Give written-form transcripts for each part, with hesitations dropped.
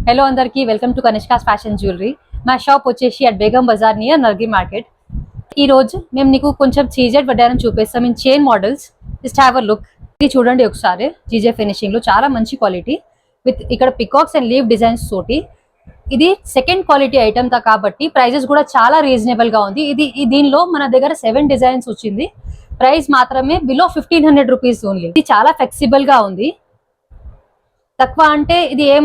Hello అందరికీ welcome to Kanishka's fashion jewellery. మా shop వచ్చేసి at Begum Bazaar near Nargi market. ఈ రోజు మేము నీకు కొంచెం సీజెడ్ వడ్డారం చూపిస్తాం in chain models. Just have a look. ఇది చూడండి ఒకసారి, జీజే ఫినిషింగ్ లో చాలా మంచి క్వాలిటీ విత్ ఇక్కడ పికాక్స్ అండ్ లీవ్ డిజైన్స్ తోటి. ఇది సెకండ్ క్వాలిటీ ఐటమ్ తా కాబట్టి ప్రైజెస్ కూడా చాలా రీజనబుల్ గా ఉంది. దీనిలో మన దగ్గర 7 డిజైన్స్ వచ్చింది. ప్రైస్ మాత్రమే బిలో 1500 రూపీస్ ఓన్లీ. ఇది చాలా ఫ్లెక్సిబుల్ గా ఉంది. తక్కువ అంటే ఇది ఏం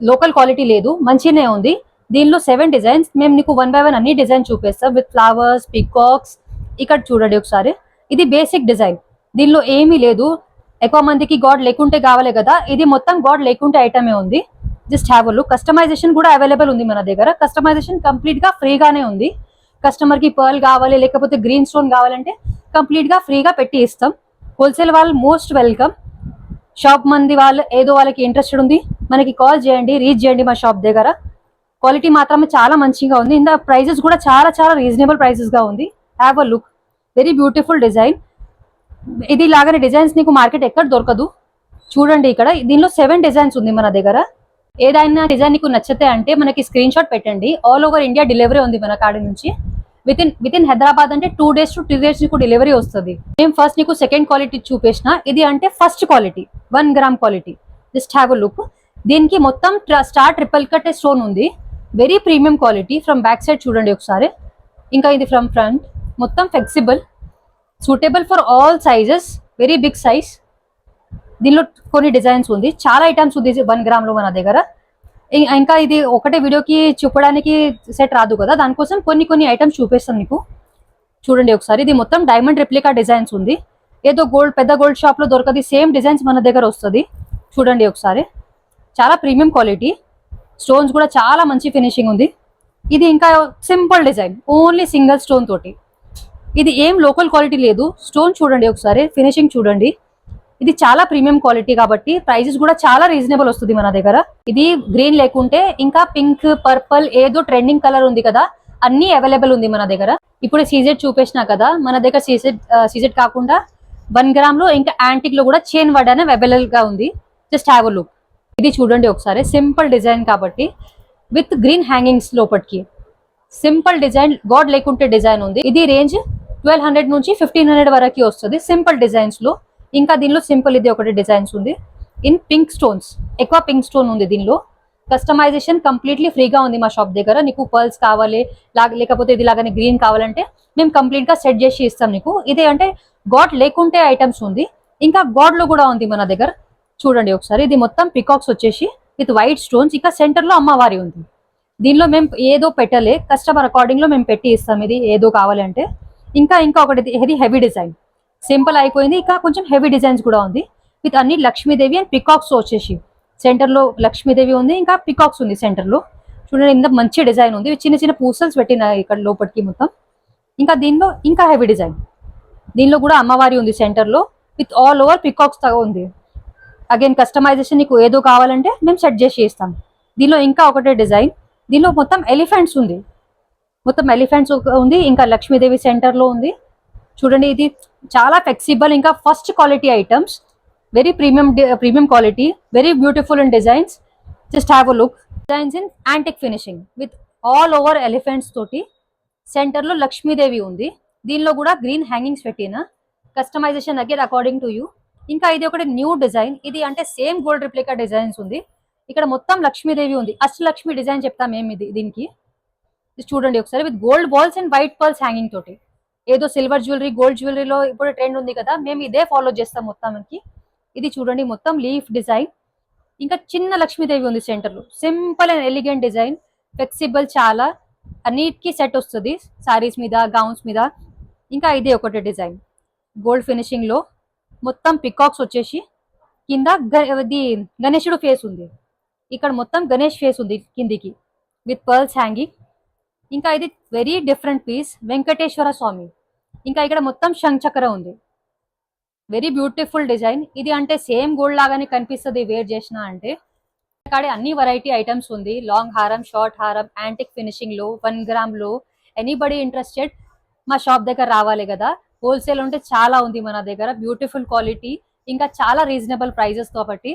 లోకల్ క్వాలిటీ లేదు, మంచినే ఉంది. దీనిలో 7 డిజైన్స్ మేము నీకు 1 బై 1 అన్ని డిజైన్ చూపిస్తాం విత్ ఫ్లవర్స్, పికాక్స్. ఇక్కడ చూడండి ఒకసారి, ఇది బేసిక్ డిజైన్. దీనిలో ఏమీ లేదు. ఎక్కువ మందికి గాడ్ లేకుంటే కావాలి కదా, ఇది మొత్తం గాడ్ లేకుంటే ఐటమే ఉంది. Just have a look. Customisation కూడా అవైలబుల్ ఉంది మన దగ్గర. కస్టమైజేషన్ కంప్లీట్ గా ఫ్రీగానే ఉంది. కస్టమర్ కి పర్ల్ కావాలి లేకపోతే గ్రీన్ స్టోన్ కావాలంటే కంప్లీట్ గా ఫ్రీగా పెట్టి ఇస్తాం. హోల్సేల్ వాళ్ళు మోస్ట్ వెల్కమ్. షాప్ మంది వాళ్ళు ఏదో వాళ్ళకి ఇంట్రెస్టెడ్ ఉంది, మనకి కాల్ చేయండి, రీచ్ చేయండి మా షాప్ దగ్గర. క్వాలిటీ మాత్రమే చాలా మంచిగా ఉంది. ఇంత ప్రైజెస్ కూడా చాలా చాలా రీజనబుల్ ప్రైసెస్ గా ఉంది. Have a look. Very beautiful design. ఇది లాగానే డిజైన్స్ నీకు మార్కెట్ ఎక్కడ దొరకదు. చూడండి ఇక్కడ దీనిలో 7 డిజైన్స్ ఉంది మన దగ్గర. ఏదైనా డిజైన్ నీకు నచ్చితే అంటే మనకి స్క్రీన్ షాట్ పెట్టండి. ఆల్ ఓవర్ ఇండియా డెలివరీ ఉంది మన కాడ నుంచి. విత్ ఇన్ హైదరాబాద్ అంటే 2 days to 3 days నీకు డెలివరీ వస్తుంది. మేము ఫస్ట్ నీకు సెకండ్ క్వాలిటీ చూపించిన, ఇది అంటే first quality 1 gram quality. Just have a look. దీనికి మొత్తం స్టార్ ట్రిపుల్ కట్ స్టోన్ ఉంది. Very premium quality. From back side చూడండి ఒకసారి. ఇంకా ఇది ఫ్రమ్ ఫ్రంట్ మొత్తం flexible, suitable for all sizes. Very big size. దీనిలో కొన్ని డిజైన్స్ ఉంది, చాలా ఐటమ్స్ ఉంది 1 గ్రామ్ లో మన దగ్గర. ఇంకా ఇది ఒకటే వీడియోకి చూపడానికి సెట్ రాదు కదా, దానికోసం కొన్ని ఐటమ్స్ చూపిస్తాం నీకు. చూడండి ఒకసారి, ఇది మొత్తం డైమండ్ రెప్లికా డిజైన్స్ ఉంది. ఏదో పెద్ద గోల్డ్ షాప్ లో దొరకది సేమ్ డిజైన్స్ మన దగ్గర వస్తుంది. చూడండి ఒకసారి, చాలా ప్రీమియం క్వాలిటీ. స్టోన్స్ కూడా చాలా మంచి ఫినిషింగ్ ఉంది. ఇది ఇంకా simple design, only single stone తోటి. ఇది ఏం లోకల్ క్వాలిటీ లేదు. స్టోన్ చూడండి ఒకసారి, ఫినిషింగ్ చూడండి. ఇది చాలా ప్రీమియం క్వాలిటీ కాబట్టి ప్రైజెస్ కూడా చాలా రీజనబుల్ వస్తుంది మన దగ్గర. ఇది గ్రీన్ లేకుంటే ఇంకా పింక్, పర్పుల్ ఏదో ట్రెండింగ్ కలర్ ఉంది కదా, అన్ని అవైలబుల్ ఉంది మన దగ్గర. ఇప్పుడు సీజెడ్ చూపించిన కదా, మన దగ్గర సీజెడ్ కాకుండా 1 గ్రామ్ లో ఇంకా యాంటిక్ లో కూడా చైన్ వర్డ్ అనే అవైలబుల్ గా ఉంది. Just have a look. ఇది చూడండి ఒకసారి, సింపుల్ డిజైన్ కాబట్టి విత్ గ్రీన్ హ్యాంగింగ్స్ లోపటికి. సింపుల్ డిజైన్, గాడ్ లేకుంటే డిజైన్ ఉంది. ఇది రేంజ్ 1200 నుంచి 1500 వరకు వస్తుంది సింపుల్ డిజైన్స్ లో. ఇంకా దీనిలో సింపుల్ ఇది ఒకటి డిజైన్స్ ఉంది ఇన్ పింక్ స్టోన్స్. ఎక్కువ పింక్ స్టోన్ ఉంది దీనిలో. కస్టమైజేషన్ కంప్లీట్లీ ఫ్రీగా ఉంది మా షాప్ దగ్గర. నీకు పర్ల్స్ కావాలి లేకపోతే ఇది లాగానే గ్రీన్ కావాలంటే మేము కంప్లీట్ గా సెట్ చేసి ఇస్తాం నీకు. ఇదే అంటే గాడ్ లేకుంటే ఐటమ్స్ ఉంది, ఇంకా గాడ్ లో కూడా ఉంది మన దగ్గర. చూడండి ఒకసారి, ఇది మొత్తం పికాక్స్ వచ్చేసి విత్ వైట్ స్టోన్స్. ఇంకా సెంటర్ లో అమ్మవారి ఉంది. దీనిలో మేము ఏదో పెట్టలే, కస్టమర్ అకార్డింగ్ లో మేము పెట్టి ఇస్తాం ఇది ఏదో కావాలంటే. ఇంకా ఒకటి ఇది హెవీ డిజైన్. సింపుల్ అయిపోయింది, ఇంకా కొంచెం హెవీ డిజైన్స్ కూడా ఉంది విత్ అన్ని లక్ష్మీదేవి అండ్ పికాక్స్ వచ్చేసి. సెంటర్ లో లక్ష్మీదేవి ఉంది, ఇంకా పికాక్స్ ఉంది సెంటర్ లో. చూడండి ఇంత మంచి డిజైన్ ఉంది, చిన్న చిన్న పూసల్స్ పెట్టిన ఇక్కడ లోపలికి మొత్తం. ఇంకా దీనిలో ఇంకా హెవీ డిజైన్. దీనిలో కూడా అమ్మవారి ఉంది సెంటర్ లో విత్ ఆల్ ఓవర్ పికాక్స్ ఉంది. అగైన్ కస్టమైజేషన్ నీకు ఏదో కావాలంటే మేము సెట్ చేసి ఇస్తాం. దీనిలో ఇంకా ఒకటే డిజైన్. దీనిలో మొత్తం ఎలిఫెంట్స్ ఉంది, మొత్తం ఎలిఫెంట్స్ ఉంది. ఇంకా లక్ష్మీదేవి సెంటర్ లో ఉంది. చూడండి ఇది చాలా ఫ్లెక్సిబుల్, ఇంకా first quality items. Very premium quality, very beautiful in designs. Just have a look. Designs in antique finishing with all over elephants తోటి. సెంటర్ లో లక్ష్మీదేవి ఉంది. దీనిలో కూడా గ్రీన్ హ్యాంగింగ్స్ పెట్టిన. Customisation again according to you. ఇంకా ఇది ఒకటి న్యూ డిజైన్. ఇది అంటే సేమ్ గోల్డ్ రిప్లికా డిజైన్స్ ఉంది. ఇక్కడ మొత్తం లక్ష్మీదేవి ఉంది. అష్టలక్ష్మి డిజైన్ చెప్తాం మేము దీనికి. చూడండి ఒకసారి, with gold balls and white pearls hanging తోటి. ఏదో సిల్వర్ జ్యువెలరీ, గోల్డ్ జ్యువెలరీలో ఇప్పుడు ట్రెండ్ ఉంది కదా, మేము ఇదే ఫాలో చేస్తాం మొత్తానికి. ఇది చూడండి మొత్తం లీఫ్ డిజైన్. ఇంకా చిన్న లక్ష్మీదేవి ఉంది సెంటర్ లో. Simple and elegant design, flexible చాలా. అన్నిటికీ సెట్ వస్తుంది సారీస్ మీద, గౌన్స్ మీద. ఇంకా ఇది ఒకటి డిజైన్ గోల్డ్ ఫినిషింగ్ లో. మొత్తం పికాక్స్ వచ్చేసి కింద గణేశుడు ఫేస్ ఉంది. ఇక్కడ మొత్తం గణేష్ ఫేస్ ఉంది కిందికి విత్ పర్ల్స్ హ్యాంగింగ్. ఇంకా ఇది వెరీ డిఫరెంట్ పీస్, వెంకటేశ్వర స్వామి. ఇంకా ఇక్కడ మొత్తం శంఖచక్ర ఉంది. Very beautiful design. ఇది అంటే సేమ్ గోల్డ్ లాగానే కనిపిస్తుంది వేర్ చేసిన అంటే. ఇక్కడ అన్ని వెరైటీ ఐటమ్స్ ఉంది. లాంగ్ హారం, షార్ట్ హారం, యాంటిక్ ఫినిషింగ్ లో 1 గ్రామ్ లో. ఎనీబడి ఇంట్రెస్టెడ్ మా షాప్ దగ్గర రావాలి కదా. హోల్సేల్ ఉంటే చాలా ఉంది మన దగ్గర, బ్యూటిఫుల్ క్వాలిటీ, ఇంకా చాలా రీజనబుల్ ప్రైజెస్ కాబట్టి